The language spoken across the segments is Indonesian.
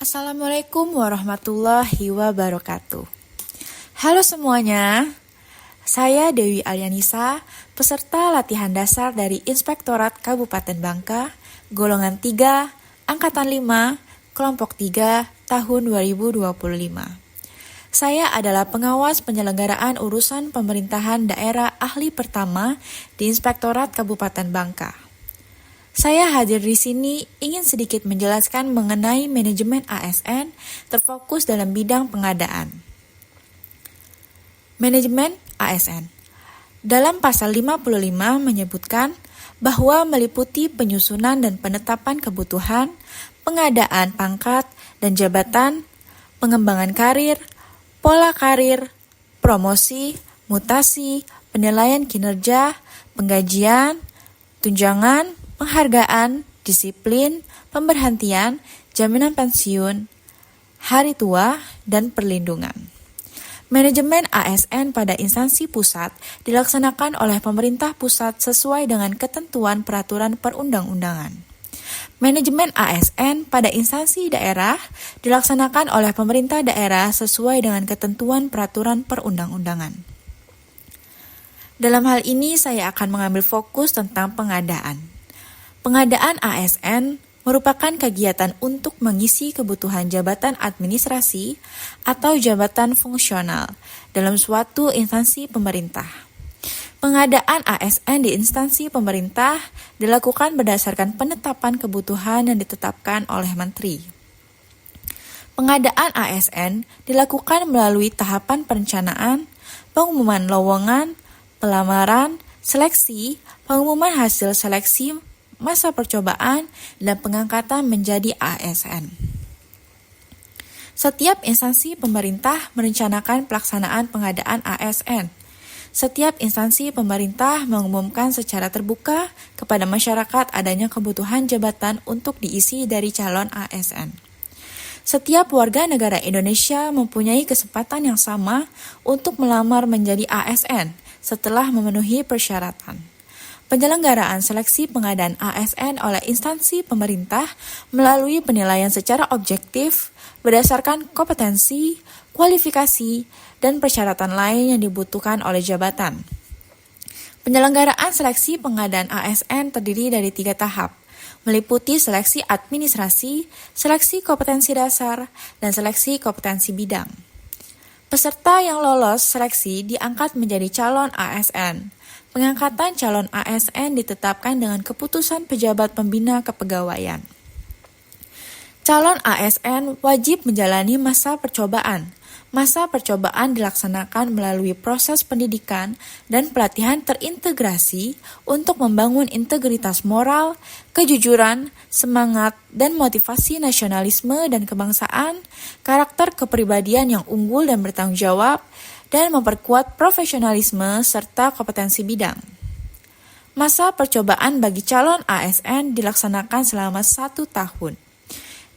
Assalamualaikum warahmatullahi wabarakatuh. Halo semuanya, saya Dewi Alianisa, peserta latihan dasar dari Inspektorat Kabupaten Bangka, golongan 3, angkatan 5, kelompok 3, tahun 2025. Saya adalah pengawas penyelenggaraan urusan pemerintahan daerah ahli pertama di Inspektorat Kabupaten Bangka. Saya hadir di sini ingin sedikit menjelaskan mengenai manajemen ASN terfokus dalam bidang pengadaan. Manajemen ASN dalam pasal 55 menyebutkan bahwa meliputi penyusunan dan penetapan kebutuhan, pengadaan pangkat dan jabatan, pengembangan karir, pola karir, promosi, mutasi, penilaian kinerja, penggajian, tunjangan, penghargaan, disiplin, pemberhentian, jaminan pensiun, hari tua, dan perlindungan. Manajemen ASN pada instansi pusat dilaksanakan oleh pemerintah pusat sesuai dengan ketentuan peraturan perundang-undangan. Manajemen ASN pada instansi daerah dilaksanakan oleh pemerintah daerah sesuai dengan ketentuan peraturan perundang-undangan. Dalam hal ini saya akan mengambil fokus tentang pengadaan. Pengadaan ASN merupakan kegiatan untuk mengisi kebutuhan jabatan administrasi atau jabatan fungsional dalam suatu instansi pemerintah. Pengadaan ASN di instansi pemerintah dilakukan berdasarkan penetapan kebutuhan yang ditetapkan oleh Menteri. Pengadaan ASN dilakukan melalui tahapan perencanaan, pengumuman lowongan, pelamaran, seleksi, pengumuman hasil seleksi, masa percobaan, dan pengangkatan menjadi ASN. Setiap instansi pemerintah merencanakan pelaksanaan pengadaan ASN. Setiap instansi pemerintah mengumumkan secara terbuka kepada masyarakat adanya kebutuhan jabatan untuk diisi dari calon ASN. Setiap warga negara Indonesia mempunyai kesempatan yang sama untuk melamar menjadi ASN setelah memenuhi persyaratan. Penyelenggaraan seleksi pengadaan ASN oleh instansi pemerintah melalui penilaian secara objektif berdasarkan kompetensi, kualifikasi, dan persyaratan lain yang dibutuhkan oleh jabatan. Penyelenggaraan seleksi pengadaan ASN terdiri dari 3 tahap, meliputi seleksi administrasi, seleksi kompetensi dasar, dan seleksi kompetensi bidang. Peserta yang lolos seleksi diangkat menjadi calon ASN. Pengangkatan calon ASN ditetapkan dengan keputusan pejabat pembina kepegawaian. Calon ASN wajib menjalani masa percobaan. Masa percobaan dilaksanakan melalui proses pendidikan dan pelatihan terintegrasi untuk membangun integritas moral, kejujuran, semangat, dan motivasi nasionalisme dan kebangsaan, karakter kepribadian yang unggul dan bertanggung jawab, dan memperkuat profesionalisme serta kompetensi bidang. Masa percobaan bagi calon ASN dilaksanakan selama 1 tahun.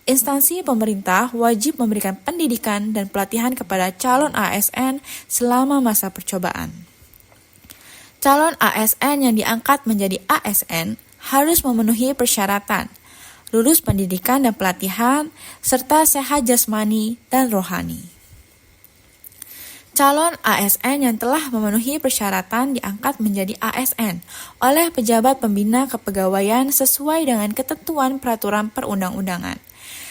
Instansi pemerintah wajib memberikan pendidikan dan pelatihan kepada calon ASN selama masa percobaan. Calon ASN yang diangkat menjadi ASN harus memenuhi persyaratan, lulus pendidikan dan pelatihan, serta sehat jasmani dan rohani. Calon ASN yang telah memenuhi persyaratan diangkat menjadi ASN oleh pejabat pembina kepegawaian sesuai dengan ketentuan peraturan perundang-undangan.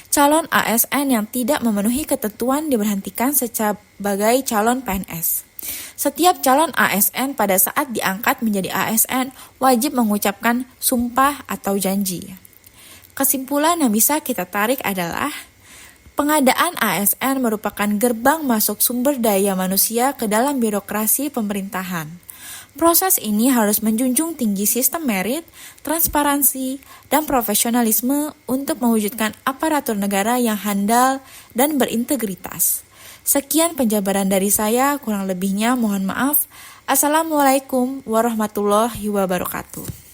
Calon ASN yang tidak memenuhi ketentuan diberhentikan sebagai calon PNS. Setiap calon ASN pada saat diangkat menjadi ASN wajib mengucapkan sumpah atau janji. Kesimpulan yang bisa kita tarik adalah pengadaan ASN merupakan gerbang masuk sumber daya manusia ke dalam birokrasi pemerintahan. Proses ini harus menjunjung tinggi sistem merit, transparansi, dan profesionalisme untuk mewujudkan aparatur negara yang handal dan berintegritas. Sekian penjabaran dari saya, kurang lebihnya mohon maaf. Assalamualaikum warahmatullahi wabarakatuh.